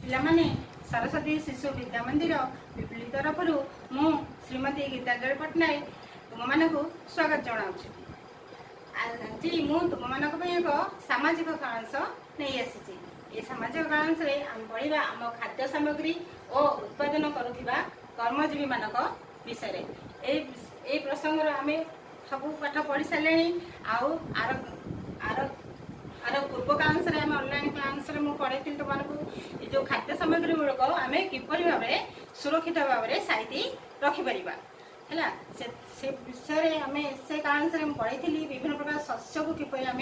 पिलामाने सरस्वती शिशु विद्या मंदिर पिपली तरफ मु श्रीमती गीतांजलि पट्टनायक तुम मान स्वागत जनाऊँ। आज मु तुम मान एक सामाजिक कलांश नहीं आसी। ये सामाजिक कलांश आम पढ़ा आम खाद्य सामग्री और उत्पादन करुवा कर्मजीवी मान विषय ए प्रसंग आम सब पाठ पढ़ी सारे आर आर आर पूर्व क्लास ऑनलाइन क्लास पढ़ी तुमको जो खाद्य सामग्री गुड़क आम किपर भाव सुरक्षित भाव में साइती रखिपर है से विषय आम से क्लास पढ़ी विभिन्न प्रकार शस्य को किपर आम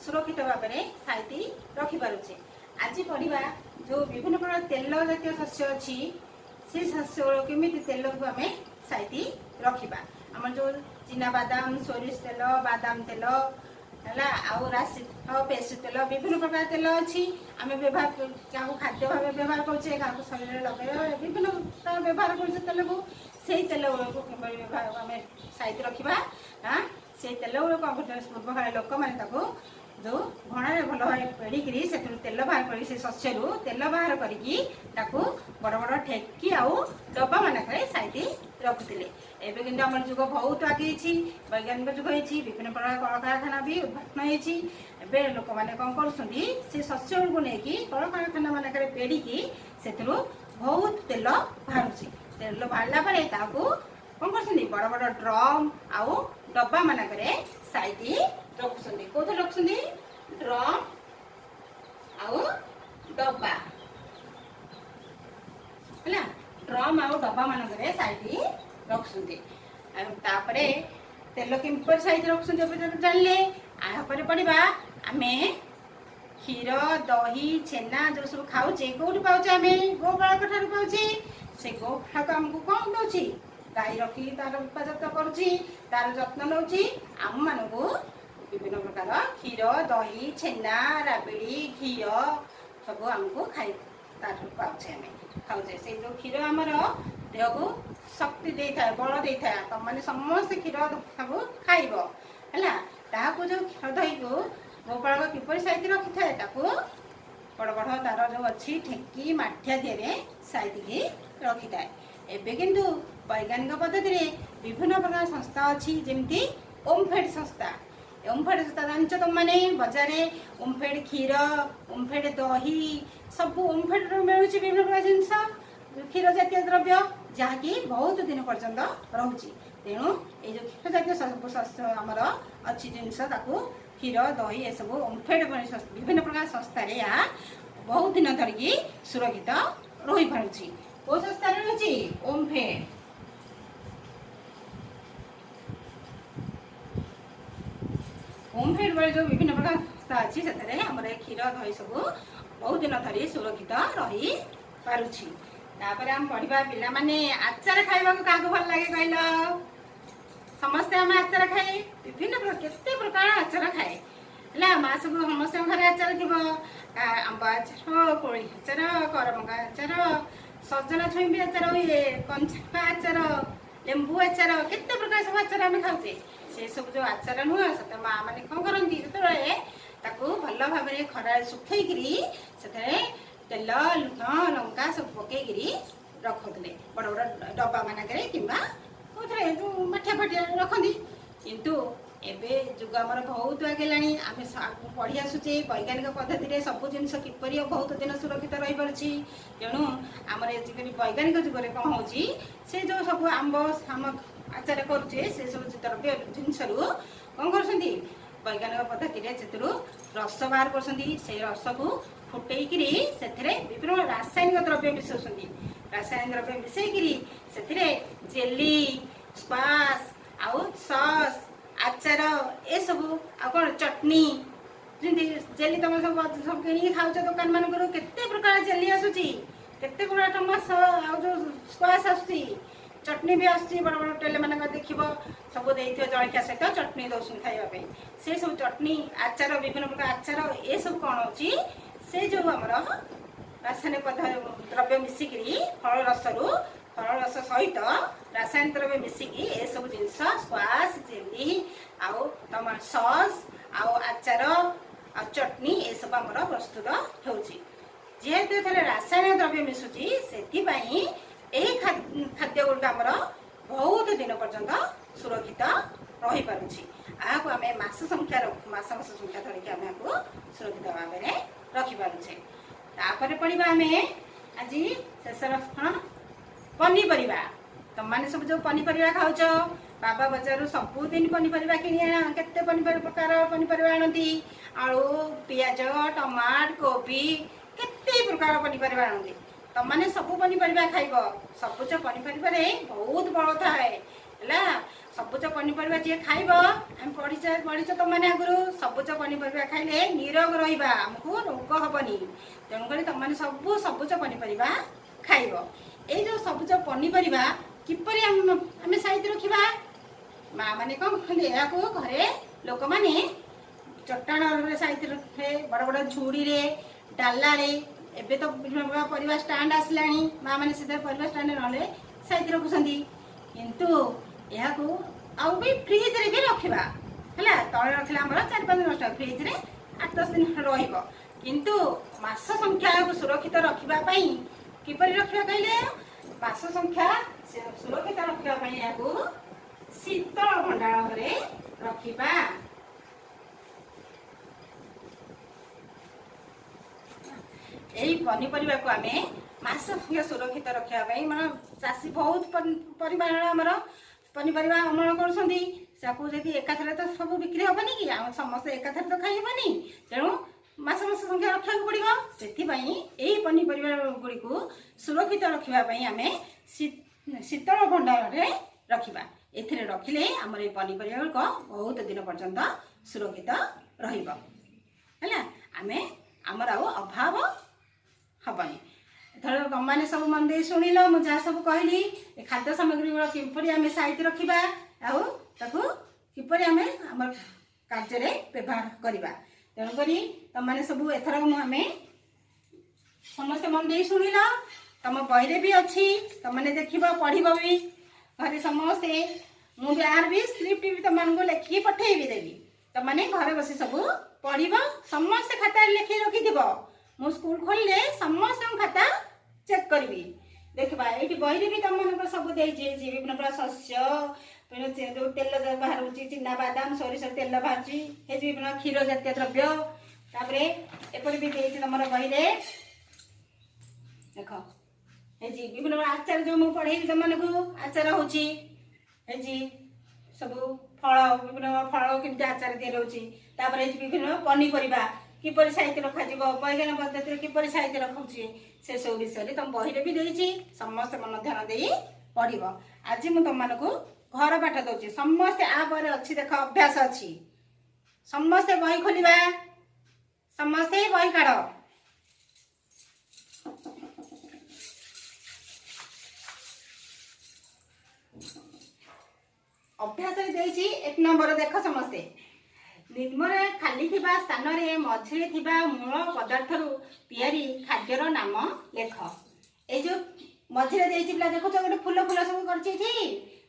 सुरक्षित भाव में साइती रखिपे। आज पढ़ा जो विभिन्न प्रकार तेल जातीय शस्य अच्छी से शस्य केमी तेल को आम साइती रखा आम जो चीना बादाम सोरिष तेल बादाम तेल है आउ राशि पेस्ट तेल विभिन्न प्रकार तेल अच्छी आम व्यवहार क्या खाद्य भाव व्यवहार करें क्या शरीर लगे विभिन्न प्रकार व्यवहार कर तेल को से तेल गुड़क व्यवहार आम साइड रखा हाँ से तेल गुड़क पूर्व काल लोक मैंने जो घणारे भल भाव पेड़ी से तेल बाहर कर शस्य तेल बाहर करके बड़ बड़ ठेकी आउ डब्बा मानक साइड रखुले। एवं कि आम जुग बहुत आगे वैज्ञानिक जुग होती विभिन्न प्रकार कल कारखाना भी उद्घाटन होती। लोक मैंने कौन कर शस्य को लेकिन कल कारखाना मानक पेड़ी से बहुत तेल बाहर तेल बाहर कौन कर बड़ बड़ ड्रम आउ डब्बा मानक साइड रखुंट कौन रखुंट ड्रम आउ डब्बा है ड्रम आउ डब्बा मानक साइड रखुंट तेल किपर साइज रखुंट जानले आपर पढ़ा आम क्षीर दही छेना जो सब खाऊे कौट पाचे आम गोपालक ठार पाचे से गोपालक आमको कौन दौर गाई रखी तार उत्पादन कर जत्न नौ आम मान विभिन्न प्रकार क्षीर दही छेना राबिड़ी घी सब आमको खाई पाचे आम खाऊे से जो क्षीर आमर देह को शक्ति दे था बल दे था तुम मैंने समस्त क्षीर सब खाइब है जो क्षीर दही को गोपालक किपर साइज रखी था बड़ बड़ तार जो अच्छी ठेकी माठिया दिए साइड की रखी था। एवं किंतु वैज्ञानिक पद्धति विभिन्न प्रकार संस्था अच्छी जमी ओमफेड संस्था ओमफेड संस्था जानच तुम मैंने बजार ओमफेड क्षीर ओमफेड दही सब ओमफेड मिलूँ विभिन्न प्रकार जिनस क्षीर जातीय द्रव्य जहाँकि बहुत दिन पर्यंत रोचे तेणु ये जो क्षीर जातीय सब शस्य आमर अच्छी जिनस क्षीर दही ये सब ओमफेड विभिन्न प्रकार संस्था बहुत दिन धरिकी सुरक्षित रही पार्टी कौ संस्था रही ओमफेड ओमफेड जो विभिन्न प्रकार संस्था अच्छी से आमर क्षीर दही सब बहुत दिन धरी सुरक्षित रही पारुछि। तापर आम पढ़ा पिला माने आचार खाइबा को काको भल लागे कहल समस्ते आम आचार खाए विभिन्न केते प्रकार आचार खाए है माँ सब समस्त घर आचार थी आंब आचार कोड़ी आचार करमंगा आचार सजना छुई भी आचार हुए कंचा आचार लेंबू आचार केते प्रकार सब आचार आम खाऊे से सब जो आचार नुह से माँ मैंने कौन करती जो भल भाव खरा सुखई से तेल लुण लंका सब पकईकि रखुले बड़ बड़ डब्बा मानक कि माठिया फाटिया रखती किंतु एबे जुग आमर बहुत आगे आम पढ़ी आसुचे वैज्ञानिक पद्धति सब जिनस किपर बहुत दिन सुरक्षित रही पार्टी। तेणु आमर वैज्ञानिक जुगे कौन हो जो सब आंब आम आचार करुचे से सब द्रव्य जिनस कौन कर वैज्ञानिक पद्धति रस बाहर कर रस को फुटेकरी से विभिन्न रासायनिक द्रव्य मिसाउछन्ति रासायनिक द्रव्य मिसेकरी से जेली स्क्वाश आउ सॉस आचार ए सब आ कौन चटनी जमी जेली तुम सब कि खाऊ दुकान मानक केते प्रकार जेली आसूची केते प्रकार टमाटो आ जो स्क्वाश आसूची चटनी भी आसूची बड़ बड़ होटेल मानक देख सब देथियो जलखिया सहित चटनी दौसन खाइबा से सब चटनी आचार विभिन्न प्रकार आचार ए सब कौन होची से जो आमर रासायनिक द्रव्य मिसिकी फल रस सहित रासायनिक द्रव्य मिसिकी ए सब जिनस स्क्वाश जेली आउ टमाटो सॉस आउ आचार आ चटनी ए सब आमर प्रस्तुत होची जेहेतु एथरे रासायनिक द्रव्य मिसुची सेथिपाई एही खाद्य गुड़िक आमर बहुत दिन पर्यंत सुरक्षित रही पारुछि। आको आमे मास संख्या धरिक आमे आको सुरक्षित भाव में रखि पारुछे। तापर पढ़िबा आमे आज शेषर पनीपरिया। तुम मैंने सब जो पनीपरिया खाऊच बाबा बजार सबुदिन पनीपरिया किणी केते प्रकार पनीपरिया आनती आलू पियाज टमाट कोबी केते प्रकार पनीपरिया आनती। तुम मैंने सब पनीपरिया खाइब। सबुज पनीपरिया बहुत बल थाए है। सबुज पनीपरिया जी खाइब आम पढ़ी तुम मैंने आगु सबुज पनीपरिया खाइले निरोग रहा आमको रोग हेनी। तेणुक तुम मैंने सबुज पनीपरिया खाइब। ये जो सबुज पनीपरिया किपरि आमे साइज रखिबा माँ माने कौन कहते हैं घरे लोक मैंने चट्टाण साइज रखे बड़ बड़ झुड़ी रे डाला रे एबे तो परिवार स्टैंड आसला माँ मैंने सीधे परिवार स्टैंड ना साइज रखुंट किंतु यह आउ भी फ्रिज रे भी रखा है तले रखले आम 4-5 दिन नष्ट फ्रिज रे 8-10 दिन रहिबो। किंतु मास संख्या को सुरक्षित रखा किपरि रखा कहले मास संख्या सुरक्षित रखा शीतल भंडार रखा। यही पनीपरिया को आमे मास संख्या सुरक्षित रखा मान चाषी बहुत परिमाण आमर पनीपरिया अमल कर एकाथरे तो सब बिक्री हेनी कि समस्त एकाथरे तो खाई हेनी। तेणु मास संख्या रखा पड़ो से पनीपरिया गुड़ी को सुरक्षित रखापी आम शीतल भंडार रखा। एथिरे रखिले आमर ये पनीपरिया गुड़िक बहुत दिन पर्यंत सुरक्षित रहा आमे आमर अभाव हेनी। एथर तुम मैंने सब मन दे शुणिल मुझे जहाँ सब कहली खाद्य सामग्री गुड़ा किपरि आमे साइज रखा किपरि आमे आमर कार्य व्यवहार करवा। तेणुक तुम मैंने सब एथर आम समस्त मन दे शुणिल तुम बही भी अच्छी तुम मैंने देख पढ़ भी घरे समस्ते मुझे यार भी स्क्रिप्ट भी तुमको लिखिकी पठेबी देवी तुम मैंने घर बस सब पढ़ समस्त खाता लिखी रखि मु स्कूल खोलिले समस्त खाता चेक करी देखा ये बही भी तुम मन सब विभिन्न प्रकार शस्य जो तेल बाहर चिना बादाम सोरिष तेल बाहर विभिन्न क्षीर जातीय द्रव्य तापर एपरी भी तुम बही देख विभिन्न आचार जो मुझे पढ़े तुम मानक आचार हो सब फल विभिन्न फल केमती आचार तैयार विभिन्न पनीपरिया किपरि साइज रखा वैज्ञानिक पद्धति किपरि साइज रखुचे से सब विषय तुम बही भी देती समस्त मन ध्यान दे पढ़। आज मुझे तुम मानक घर पाठ दूसरी समस्ते आप अच्छी देख अभ्यास अच्छी समस्ते बही खोलिबा समस्ते बही काढ़। अभ्यास देती 1 नंबर देख समस्ते निम्न खाली थिबा स्थान रे मझिरे थिबा मूल पदार्थ तैयारी खाद्यर नाम लेख। ए जो मझिरे देछि पिला देखो गोटे फूल फूल सब करछि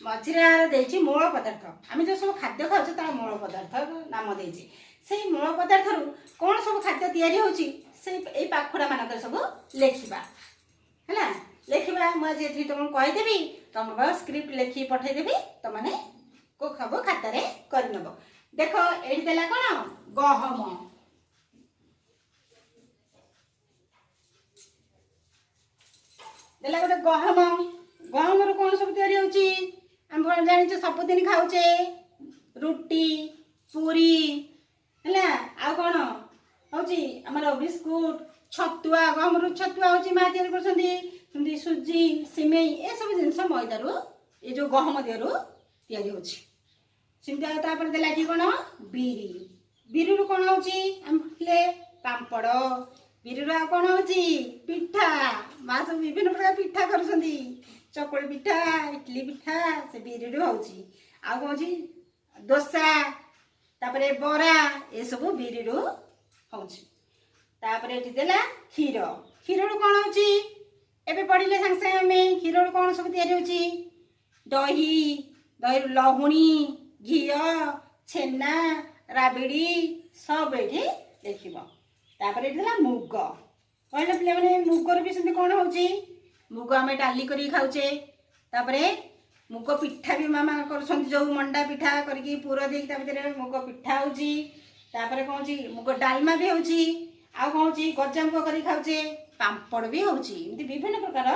मझिरे देछि मूल पदार्थ आम जो सब खाद्य खाऊ तार मूल पदार्थ नाम देछि से मूल पदार्थ कौन सब खाद्य तैयारी होछि से ए पाखुड़ा मानक सब लेखिबा है लेखिबा मुझे तुम कहीदेवी तुम स्क्रिप्ट लिखी पठेदेवी तुमने को खब खाता कर नब। देख ये देला कौन गहम देला गोटे गहम गहम रू कौन सब तैयारी होची हम जानिचे सबुदिन खाऊचे रुटी पूरी है आ कौन होची हमर बिस्कुट छतुआ गहम रू छतुआ होची मा तैयारी करछंदी सुजी सिमेई ए सब जिनस मैदारू ये जो गहम देहरु तैयारी होची सिमता देला कि कौन बिरी बिरी रू कौन होची पापड़ बिरी रू कौन होची पिठा माँ सब विभिन्न प्रकार पिठा कर चकुली पिठा इडली पिठा से बिरी रू होची आ कौन डोसा तापरे बरा ये सब बिरी रू होची तापरे एठी देला क्षीर क्षीर रू कौन होची एबे पढ़िले संग संग में क्षीर रू कौन सब तैयारी होची दही दही लहुणी घी छेना राबिड़ी सब ये देखिबो तापर एठी देला मुग कहले पे मुगर भी सेमती कौन होची मुग आम डाली कर खाऊचे तापरे मुग पिठा भी मामा कर जो मंडा पिठा करके पुर दे मुग पिठा होची तापरे कौन होची मुग डालमा भी होची आ कौन होची गजा मुग कर खाऊचे पांपड़ भी होची एमती विभिन्न प्रकार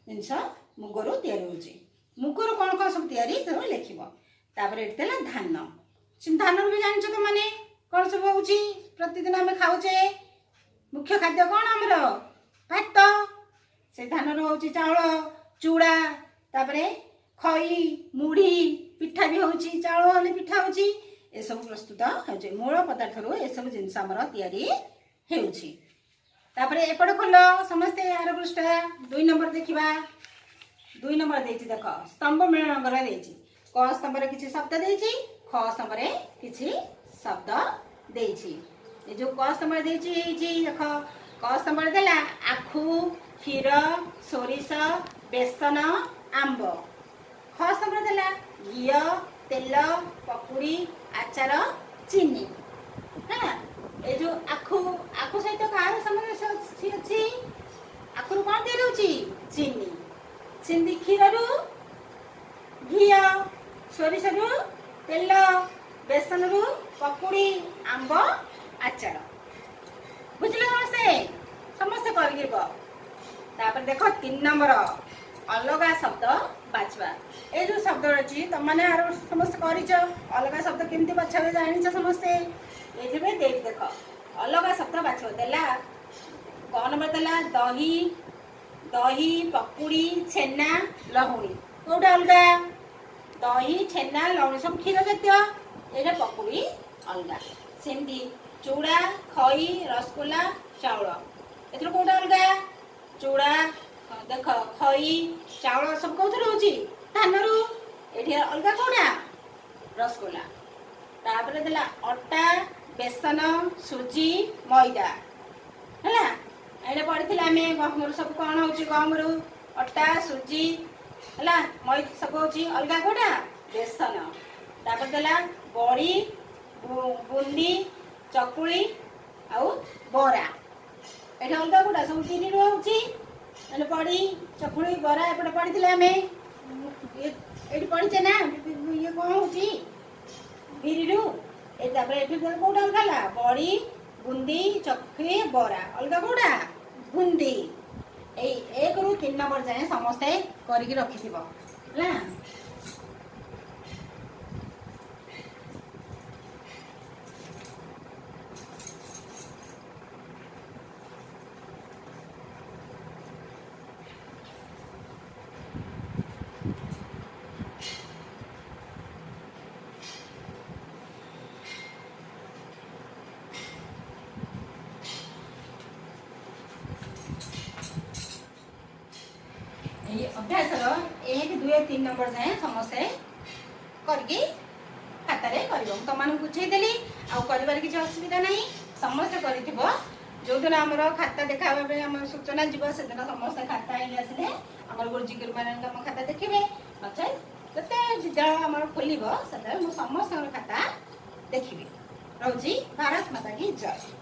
जिनस मुगरू तैयारी होची मुगरू कौन कौन सब तैयारी तो लिखिबो तापरे एतला धान धान भी जानछ तो माने कौन सब होची प्रतिदिन आम खाऊचे मुख्य खाद्य कौन आमर भात से धान होची चाउल चूड़ा तापरे खई मुढ़ी पिठा भी होची चाउल वाले पिठा होची ए सब प्रस्तुत होची मूल पदार्थ रो ए सब जिनस आमर तैयारी हेउची तापरे एपड़ खोल समस्ते यार पृष्ठ 2 नंबर देखिबा 2 नंबर देछि देख स्तंभ मिलन कर देछि क स्तंभ रे किछि शब्द देछि ख स्तंभ रे किछि शब्द देछि ए जो क स्तंभ रे देछि देख क स्तंभ रे देला आखु क्षीर सोरिष बेसन आंब ख स्तंभ रे देला घी तेल पकुड़ी आचार चीनी है ए जो आखु आखु सहित कार समझ अछि आखु रो कोन दे रहउची चीनी चीनी क्षीर रो घी सोरिष रो तेल बेसन रो पकुड़ी आंब आचार बुझले समस्त कर तापर देखो 3 नंबर अलग शब्द बाछवा ए जो शब्द अछि त माने आरो समस्त करिछ अलग शब्द केमती बाछवा जानिछ समस्ते एथिबे देख देखो अलग शब्द बाछवा देला क नंबर देला दही दही पकुड़ी छेना लहुणी कोडा अलगा दही छेना लहुणी सब क्षीर जातीय एटा पकुड़ी अलगा सेमती चूड़ा खई रसगुल्ला चाउल एथरो कोडा अलगा चूड़ा देख खई चाउल सब कोथरो होची धान रु एठी अलगा कोडा रसगुल्ला तापर देला अटा बेसन सुजी मैदा हैला एटा पड़िथिला हमें गहम सब कोन होची गहम रु अटा सुजी हैला मैदा सब होची अलगा कोडा बेसन तापर देला बड़ी बुंदी चकुली आउ बरा एटा अलगा कोडा सब तीन रु होची एने पड़ी चकुली बरा एपटे पड़िथिला हमें एटी पड़िचे ना ये कोन होची बिरी रु ए तापर एठी कोडा अलगा बड़ी बुंदी चकुली बरा अलगा कोडा बुंदी ए 1 रु 3 नंबर जाए समस्ते करिक रखिथिबो ହେଲା अभ्यास 1 2 3 नंबर जाए समस्ते करके खाता रे करिवो तो मानु बुझाई देली आ करिवार किछ असुविधा नहीं समस्ते करिथिबो जो दिन हमर खाता देखाबे पे हम सूचना जीव से दिन समस्ते खाता आइले आसले हमर गुरुजी गुरुमान हम खाता देखिबे अच्छा जते विद्यालय हमर खोलिबो सदा मु समस्त खाता देखिबे रौजी भारत माता की जय।